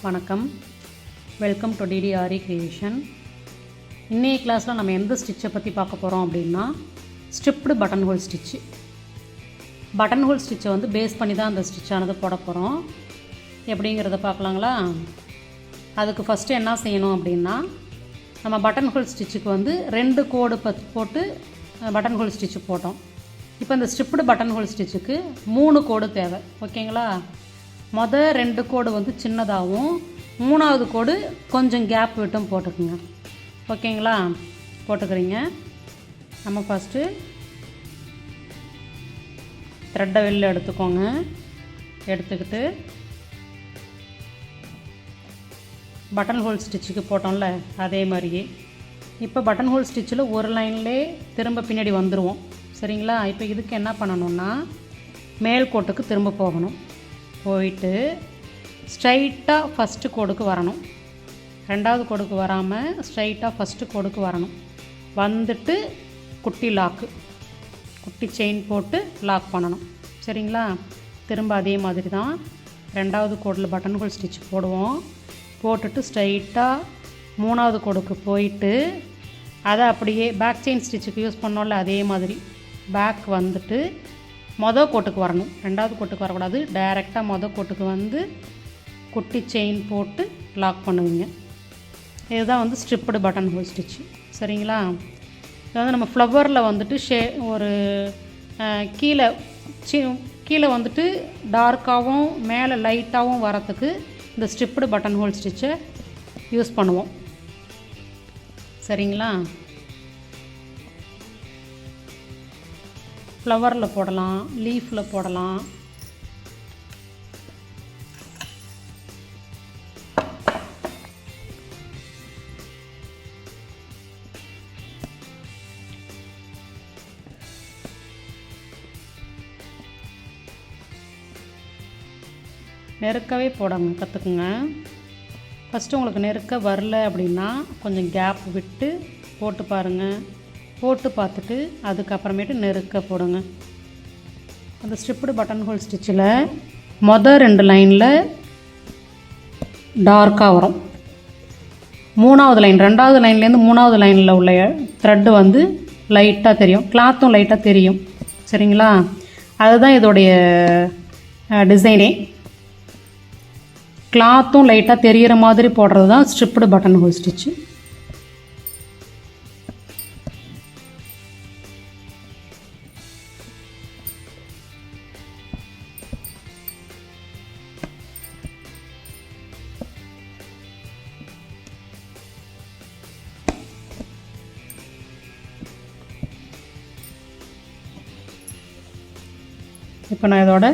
வணக்கம், welcome to டிடிஆர்இ creation. இன்றைய கிளாஸில் நம்ம எந்த ஸ்டிச்சை பற்றி பார்க்க போகிறோம் அப்படின்னா, striped button hole stitch. Button hole ஸ்டிச்சை வந்து பேஸ் பண்ணி தான் அந்த ஸ்டிச்சானது போட போகிறோம். எப்படிங்கிறத பார்க்கலாங்களா? அதுக்கு ஃபஸ்ட்டு என்ன செய்யணும் அப்படின்னா, நம்ம பட்டன் ஹோல் ஸ்டிச்சுக்கு வந்து 2 கோடு போட்டு பட்டன் ஹோல் ஸ்டிச்சு போட்டோம். இப்போ இந்த ஸ்ட்ரிப்டு பட்டன் ஹோல் ஸ்டிச்சுக்கு 3 கோடு தேவை. ஓகேங்களா? மொதல் 2 கோடு வந்து சின்னதாகவும், 3வது கோடு கொஞ்சம் கேப் விட்டும் போட்டுக்குங்க. ஓகேங்களா? போட்டுக்கிறீங்க. நம்ம ஃபஸ்ட்டு த்ரெட்டை வெளில எடுத்துக்கோங்க. எடுத்துக்கிட்டு பட்டன் ஹோல் ஸ்டிச்சுக்கு போட்டோம்ல அதே மாதிரியே இப்போ பட்டன் ஹோல் ஸ்டிச்சில் ஒரு லைன்லே திரும்ப பின்னாடி வந்துடுவோம். சரிங்களா? இப்போ இதுக்கு என்ன பண்ணணும்னா, மேல் கோட்டுக்கு திரும்ப போகணும். போயிட்டு ஸ்ட்ரைட்டாக ஃபஸ்ட்டு கோடுக்கு வரணும். 2வது கோடுக்கு வராமல் ஸ்ட்ரைட்டாக ஃபஸ்ட்டு கோடுக்கு வரணும். வந்துட்டு குட்டி செயின் போட்டு லாக் பண்ணணும். சரிங்களா? திரும்ப அதே மாதிரி தான் 2வது கோடில் பட்டன் ஹோல் ஸ்டிச் போடுவோம். போட்டுட்டு ஸ்ட்ரைட்டாக 3வது கோடுக்கு போயிட்டு அதை அப்படியே பேக் செயின் ஸ்டிச்சுக்கு யூஸ் பண்ணோம்ல அதே மாதிரி பேக் வந்துட்டு மொதல் கோட்டுக்கு வரணும். 2வது கோட்டுக்கு வரக்கூடாது. டைரெக்டாக மொதல் கோட்டுக்கு வந்து குட்டி செயின் போட்டு லாக் பண்ணுவீங்க. இதுதான் வந்து ஸ்ட்ரிப்டு பட்டன் ஹோல் ஸ்டிச்சு. சரிங்களா? இது வந்து நம்ம ஃப்ளவரில் வந்துட்டு ஒரு கீழே வந்துட்டு டார்க்காகவும் மேலே லைட்டாகவும் வரத்துக்கு இந்த ஸ்ட்ரிப்டு பட்டன் ஹோல் ஸ்டிச்சை யூஸ் பண்ணுவோம். சரிங்களா? ஃப்ளவரில் போடலாம், லீஃபில் போடலாம். நெருக்கவே போடாங்க கற்றுக்குங்க. ஃபஸ்ட்டு உங்களுக்கு நெருக்க வரல அப்படின்னா கொஞ்சம் கேப் விட்டு போட்டு பாருங்கள். போட்டு பார்த்துட்டு அதுக்கப்புறமேட்டு நெருக்க போடுங்க. அந்த ஸ்ட்ரிப்டு பட்டன் ஹோல் ஸ்டிச்சில் மொதல் 2 லைனில் டார்க்காக வரும். 3வது லைன் 2வது லைன்லேருந்து 3வது லைனில் உள்ள த்ரெட்டு வந்து லைட்டாக தெரியும். கிளாத்தும் லைட்டாக தெரியும். சரிங்களா? அதுதான் இதோடைய டிசைனே. கிளாத்தும் லைட்டாக தெரிகிற மாதிரி போடுறது தான் ஸ்ட்ரிப்டு பட்டன் ஹோல் ஸ்டிச்சு. இப்போ நான் இதோட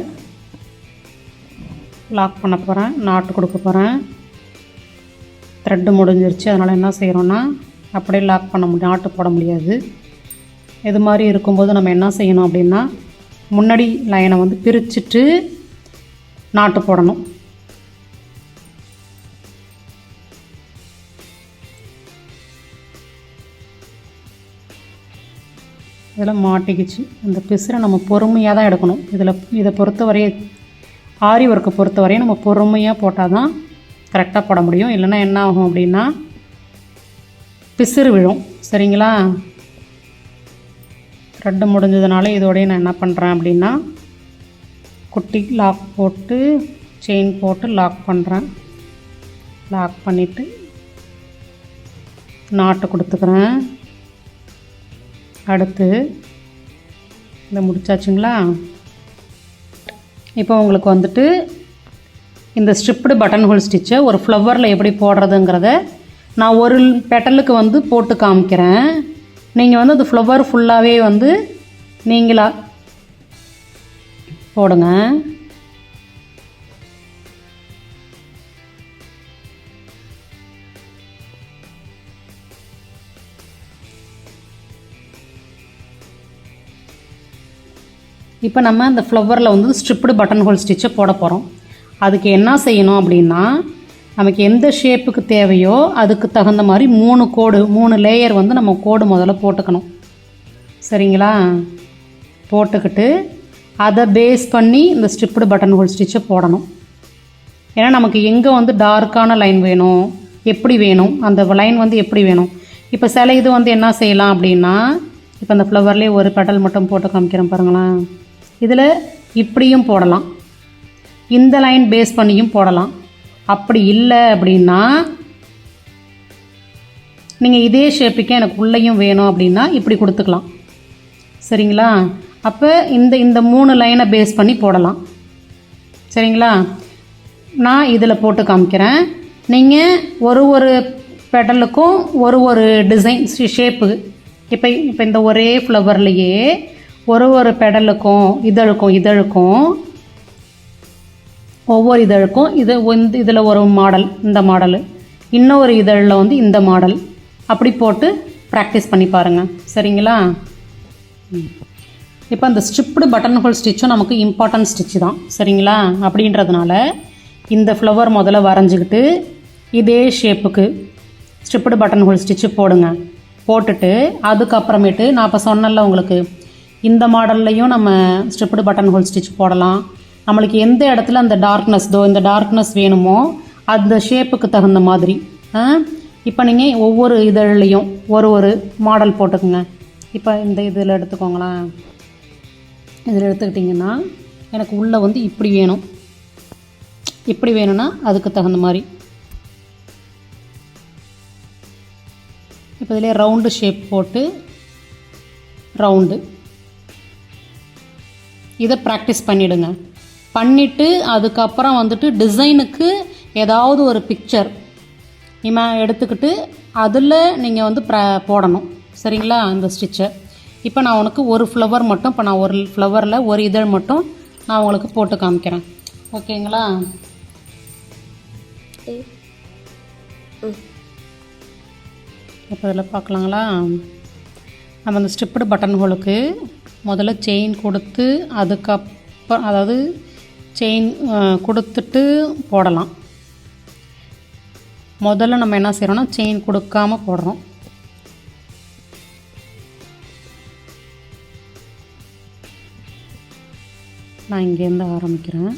லாக் பண்ண போகிறேன், நாட்டு கொடுக்க போகிறேன். த்ரெட்டு முடிஞ்சிருச்சு. அதனால் என்ன செய்கிறோன்னா, அப்படியே லாக் பண்ண முடியும், நாட்டு போட முடியாது. இது மாதிரி இருக்கும்போது நம்ம என்ன செய்யணும் அப்படின்னா, முன்னாடி லைனை வந்து பிரிச்சுட்டு நாட்டு போடணும். இதில் மாட்டிக்கிச்சு. அந்த பிசுரை நம்ம பொறுமையாக தான் எடுக்கணும். இதை பொறுத்தவரையே ஆரி ஒர்க்கை பொறுத்தவரையும் நம்ம பொறுமையாக போட்டால் தான் கரெக்டாக போட முடியும். இல்லைன்னா என்ன ஆகும் அப்படின்னா பிசுறு விழும். சரிங்களா? த்ரெட்டு முடிஞ்சதுனால இதோடய நான் என்ன பண்ணுறேன் அப்படின்னா, குட்டி லாக் போட்டு செயின் போட்டு லாக் பண்ணுறேன். லாக் பண்ணிவிட்டு நாட்டு கொடுத்துக்கிறேன். அடுத்து இந்த முடிச்சாச்சுங்களா? இப்போ உங்களுக்கு வந்துட்டு இந்த ஸ்ட்ரிப்டு பட்டன் ஹோல் ஸ்டிச்சை ஒரு ஃப்ளவரில் எப்படி போடுறதுங்கிறத நான் ஒரு பெட்டலுக்கு வந்து போட்டு காமிக்கிறேன். நீங்கள் வந்து அது ஃப்ளவர் ஃபுல்லாகவே வந்து நீங்களாக போடுங்க. இப்போ நம்ம அந்த ஃப்ளவரில் வந்து ஸ்ட்ரிப்டு பட்டன் ஹோல் ஸ்டிச்சை போட போகிறோம். அதுக்கு என்ன செய்யணும் அப்படின்னா, நமக்கு எந்த ஷேப்புக்கு தேவையோ அதுக்கு தகுந்த மாதிரி 3 லேயர் வந்து நம்ம கோடு முதல்ல போட்டுக்கணும். சரிங்களா? போட்டுக்கிட்டு அதை பேஸ் பண்ணி இந்த ஸ்ட்ரிப்டு பட்டன் ஹோல் ஸ்டிச்சை போடணும். ஏன்னா நமக்கு எங்கே வந்து டார்க்கான லைன் வேணும், எப்படி வேணும், அந்த லைன் வந்து எப்படி வேணும். இப்போ சில இது வந்து என்ன செய்யலாம் அப்படின்னா, இப்போ அந்த ஃப்ளவர்லேயே ஒரு பெட்டல் மட்டும் போட்டு காமிக்கிறேன் பாருங்களேன். இதில் இப்படியும் போடலாம், இந்த லைன் பேஸ் பண்ணியும் போடலாம். அப்படி இல்லை அப்படின்னா நீங்கள் இதே ஷேப்புக்கே எனக்கு உள்ளேயும் வேணும் அப்படின்னா இப்படி கொடுத்துக்கலாம். சரிங்களா? அப்போ இந்த 3 லைனை பேஸ் பண்ணி போடலாம். சரிங்களா? நான் இதில் போட்டு காமிக்கிறேன். நீங்கள் ஒரு பெடலுக்கும் ஒரு டிசைன் ஷேப்பு. இப்போ இந்த ஒரே ஃப்ளவர்லேயே ஒரு பெடலுக்கும் இதழுக்கும் ஒவ்வொரு இதழுக்கும் இதில் ஒரு மாடல், இந்த மாடலு, இன்னொரு இதழில் வந்து இந்த மாடல், அப்படி போட்டு ப்ராக்டிஸ் பண்ணி பாருங்கள். சரிங்களா? இப்போ அந்த ஸ்ட்ரிப்டு பட்டன் ஹோல் ஸ்டிச்சும் நமக்கு இம்பார்ட்டன்ட் ஸ்டிச்சு தான். சரிங்களா? அப்படின்றதுனால இந்த ஃப்ளவர் முதல்ல வரைஞ்சிக்கிட்டு இதே ஷேப்புக்கு ஸ்ட்ரிப்டு பட்டன் ஹோல் ஸ்டிச்சு போடுங்க. போட்டுட்டு அதுக்கப்புறமேட்டு நான் இப்போ சொன்னல உங்களுக்கு, இந்த மாடல்லையும் நம்ம ஸ்ட்ரிப்டு பட்டன் ஹோல் ஸ்டிச் போடலாம். நம்மளுக்கு எந்த இடத்துல அந்த இந்த டார்க்னஸ் வேணுமோ அந்த ஷேப்புக்கு தகுந்த மாதிரி. இப்போ நீங்கள் ஒவ்வொரு இதழ்லையும் ஒரு மாடல் போட்டுக்குங்க. இப்போ இந்த இதில் எடுத்துக்கோங்களேன். இதில் எடுத்துக்கிட்டிங்கன்னா எனக்கு உள்ளே வந்து இப்படி வேணும், இப்படி வேணும்னா அதுக்கு தகுந்த மாதிரி. இப்போ இதிலே ரவுண்டு ஷேப் போட்டு ரவுண்டு இதை ப்ராக்டிஸ் பண்ணிவிடுங்க. பண்ணிவிட்டு அதுக்கப்புறம் வந்துட்டு டிசைனுக்கு ஏதாவது ஒரு பிக்சர் எடுத்துக்கிட்டு அதில் நீங்கள் வந்து போடணும். சரிங்களா? அந்த ஸ்டிச்சை இப்போ நான் உனக்கு ஒரு ஃப்ளவர் மட்டும், இப்போ நான் ஒரு ஃப்ளவரில் ஒரு இதழ் மட்டும் நான் உங்களுக்கு போட்டு காமிக்கிறேன். ஓகேங்களா? இப்போ இதில் பார்க்கலாங்களா? நம்ம அந்த ஸ்ட்ரிப்டு பட்டன் ஹோலுக்கு முதல்ல செயின் கொடுத்து அதுக்கப்புறம், அதாவது செயின் கொடுத்துட்டு போடலாம். முதல்ல நம்ம என்ன செய்கிறோன்னா செயின் கொடுக்காமல் போடுறோம். நான் இங்கேருந்து ஆரம்பிக்கிறேன்.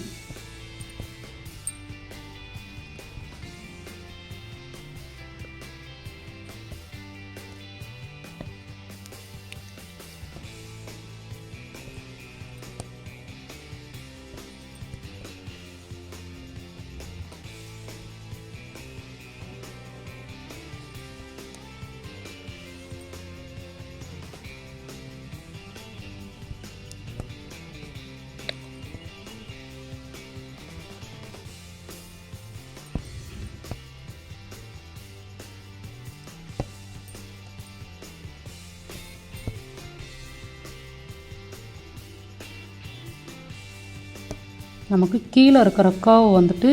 நமக்கு கீழே இருக்கிற கர்வ் வந்துட்டு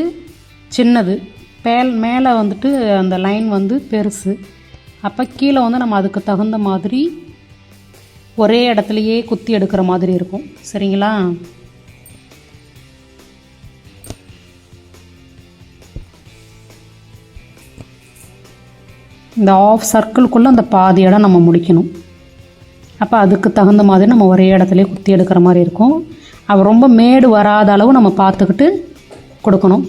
சின்னது, மேலே வந்துட்டு அந்த லைன் வந்து பெருசு. அப்போ கீழே வந்து நம்ம அதுக்கு தகுந்த மாதிரி ஒரே இடத்துலையே குத்தி எடுக்கிற மாதிரி இருக்கும். சரிங்களா? இந்த ஆஃப் சர்க்கிள்குள்ளே அந்த பாதி இடம் நம்ம முடிக்கணும். அப்போ அதுக்கு தகுந்த மாதிரி நம்ம ஒரே இடத்துலையே குத்தி எடுக்கிற மாதிரி இருக்கும். அது ரொம்ப மேடு வராத அளவு நம்ம பார்த்துக்கிட்டு கொடுக்கணும்.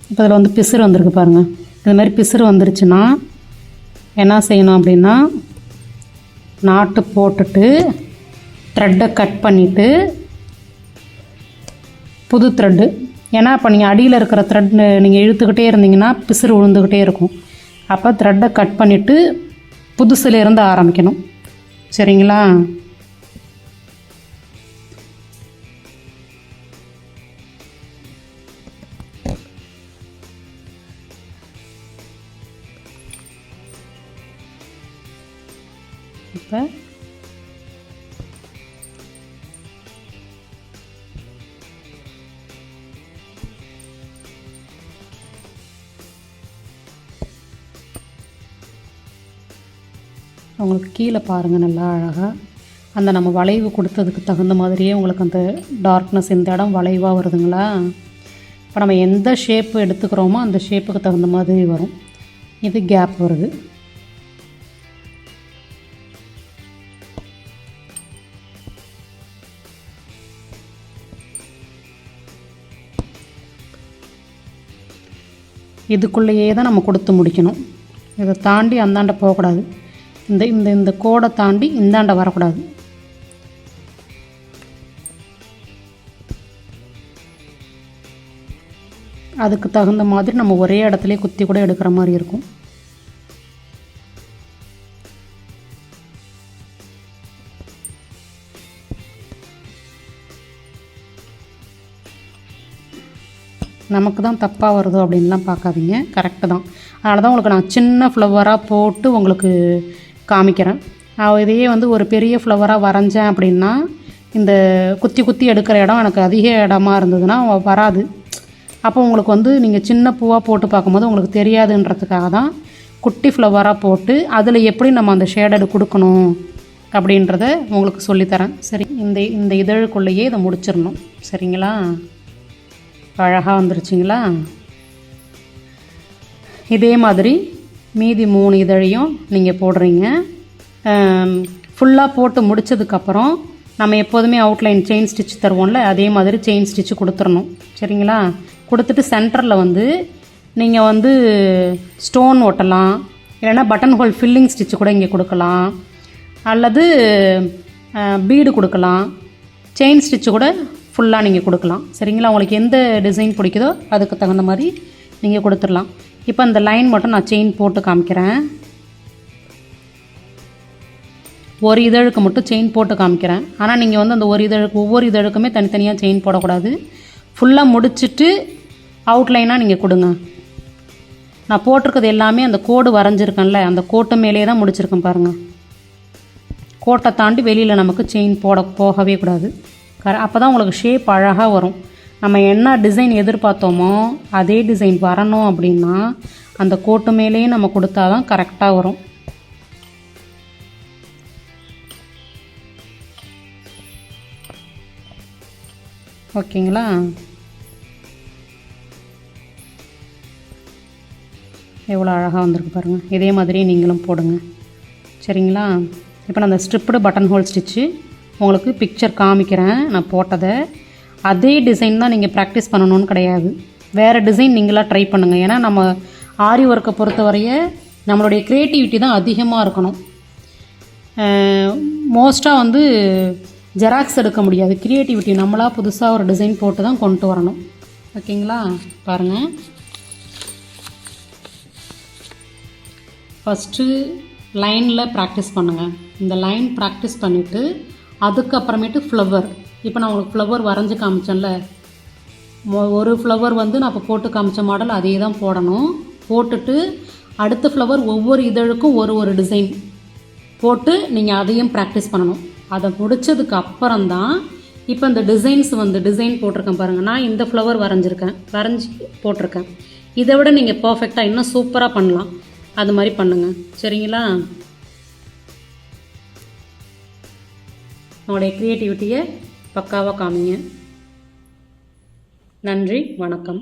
இப்போ இதில் வந்து பிசுறு வந்திருக்கு பாருங்கள். இது மாதிரி பிசுறு வந்துருச்சுன்னா என்ன செய்யணும் அப்படின்னா, நாட்டு போட்டுட்டு த்ரெட்டை கட் பண்ணிவிட்டு புது த்ரெட்டு, ஏன்னா இப்போ நீங்கள் அடியில் இருக்கிற த்ரெட் நீங்கள் இழுத்துக்கிட்டே இருந்தீங்கன்னா பிசுறு விழுந்துக்கிட்டே இருக்கும். அப்போ த்ரெட்டை கட் பண்ணிவிட்டு புதுசுலேருந்து ஆரம்பிக்கணும். சரிங்களா? இப்போ உங்களுக்கு கீழே பாருங்கள், நல்லா அழகாக அந்த நம்ம வளைவு கொடுத்ததுக்கு தகுந்த மாதிரியே உங்களுக்கு அந்த டார்க்னஸ் இந்த இடம் வளைவாக வருதுங்களா? இப்போ நம்ம எந்த ஷேப்பு எடுத்துக்கிறோமோ அந்த ஷேப்புக்கு தகுந்த மாதிரி வரும். இது கேப் வருது. இதுக்குள்ளேயே தான் நம்ம கொடுத்து முடிக்கணும். இதை தாண்டி அந்தாண்ட போகக்கூடாது. இந்த இந்த இந்த கோடை தாண்டி இந்தாண்ட வரக்கூடாது. அதுக்கு தகுந்த மாதிரி நம்ம ஒரே இடத்துல குத்தி கூட எடுக்கிற மாதிரி இருக்கும். நமக்கு தான் தப்பாக வருதோ அப்படின்லாம் பார்க்காதீங்க, கரெக்டு தான். அதனால தான் உங்களுக்கு நான் சின்ன ஃப்ளவராக போட்டு உங்களுக்கு காமிக்கிறேன். இதையே வந்து ஒரு பெரிய ஃப்ளவராக வரைஞ்சேன் அப்படின்னா இந்த குத்தி குத்தி எடுக்கிற இடம் எனக்கு அதிக இடமா இருந்ததுன்னா வராது. அப்போ உங்களுக்கு வந்து நீங்கள் சின்ன பூவாக போட்டு பார்க்கும்போது உங்களுக்கு தெரியாதுன்றதுக்காக தான் குட்டி ஃப்ளவராக போட்டு அதில் எப்படி நம்ம அந்த ஷேடடு கொடுக்கணும் அப்படின்றத உங்களுக்கு சொல்லித்தரேன். சரி, இந்த இதழுக்குள்ளேயே இதை முடிச்சிடணும். சரிங்களா? அழகாக வந்துருச்சிங்களா? இதே மாதிரி மீதி 3 இதழையும் நீங்கள் போடுறீங்க. ஃபுல்லாக போட்டு முடித்ததுக்கப்புறம் நம்ம எப்போதுமே அவுட்லைன் செயின் ஸ்டிச் தருவோம்ல, அதே மாதிரி செயின் ஸ்டிச்சு கொடுத்துடணும். சரிங்களா? கொடுத்துட்டு சென்டரில் வந்து நீங்கள் வந்து ஸ்டோன் ஒட்டலாம், இல்லைன்னா பட்டன் ஹோல் ஃபில்லிங் ஸ்டிச்சு கூட இங்கே கொடுக்கலாம், அல்லது பீடு கொடுக்கலாம், செயின் ஸ்டிச்சு கூட ஃபுல்லாக நீங்கள் கொடுக்கலாம். சரிங்களா? உங்களுக்கு எந்த டிசைன் பிடிக்குதோ அதுக்கு தகுந்த மாதிரி நீங்கள் கொடுத்துடலாம். இப்போ இந்த லைன் மட்டும் நான் செயின் போட்டு காமிக்கிறேன். ஒரு இதழுக்கு மட்டும் செயின் போட்டு காமிக்கிறேன். ஆனால் நீங்கள் வந்து அந்த ஒரு இதழுக்கு ஒவ்வொரு இதழுக்குமே தனித்தனியாக செயின் போடக்கூடாது. ஃபுல்லாக முடிச்சுட்டு அவுட்லைனாக நீங்கள் கொடுங்க. நான் போட்டிருக்கிறது எல்லாமே அந்த கோடு வரைஞ்சிருக்கேன்ல, அந்த கோட்டு மேலே தான் முடிச்சிருக்கேன் பாருங்கள். கோட்டை தாண்டி வெளியில் நமக்கு செயின் போகவே கூடாது. அப்போ தான் உங்களுக்கு ஷேப் அழகாக வரும். நம்ம என்ன டிசைன் எதிர்பார்த்தோமோ அதே டிசைன் வரணும் அப்படின்னா அந்த கோட்டு மேலேயே நம்ம கொடுத்தா தான் கரெக்டாக வரும். ஓகேங்களா? எவ்வளோ அழகாக வந்திருக்கு பாருங்கள். இதே மாதிரி நீங்களும் போடுங்க. சரிங்களா? இப்போ நான் அந்த ஸ்ட்ரிப்டு பட்டன் ஹோல் ஸ்டிச்சு உங்களுக்கு பிக்சர் காமிக்கிறேன். நான் போட்டதை அதே டிசைன் தான் நீங்கள் ப்ராக்டிஸ் பண்ணணும்னு கிடையாது. வேறு டிசைன் நீங்களாக ட்ரை பண்ணுங்கள். ஏன்னா நம்ம ஆரி ஒர்க்கை பொறுத்தவரைய நம்மளுடைய க்ரியேட்டிவிட்டி தான் அதிகமாக இருக்கணும். மோஸ்ட்டாக வந்து ஜெராக்ஸ் எடுக்க முடியாது. க்ரியேட்டிவிட்டி நம்மளாக புதுசாக ஒரு டிசைன் போட்டு தான் கொண்டு வரணும். ஓகேங்களா? பாருங்கள், ஃபஸ்ட்டு லைனில் ப்ராக்டிஸ் பண்ணுங்கள். இந்த லைன் ப்ராக்டிஸ் பண்ணிவிட்டு அதுக்கப்புறமேட்டு ஃப்ளவர். இப்போ நான் உங்களுக்கு ஃப்ளவர் வரைஞ்சி காமிச்சேன்ல, ஒரு ஃப்ளவர் வந்து நான் இப்போ போட்டு காமிச்ச மாடல் அதே தான் போடணும். போட்டுட்டு அடுத்த ஃப்ளவர் ஒவ்வொரு இதழுக்கும் ஒரு டிசைன் போட்டு நீங்கள் அதையும் ப்ராக்டிஸ் பண்ணணும். அதை முடித்ததுக்கு அப்புறம்தான் இப்போ இந்த டிசைன்ஸ் வந்து டிசைன் போட்டிருக்கேன் பாருங்கள். நான் இந்த ஃப்ளவர் வரைஞ்சி போட்டிருக்கேன். இதை விட நீங்கள் பர்ஃபெக்டாக இன்னும் சூப்பராக பண்ணலாம். அது மாதிரி பண்ணுங்கள். சரிங்களா? உங்களுடைய க்ரியேட்டிவிட்டியை பக்காவாக காமிங்க. நன்றி, வணக்கம்.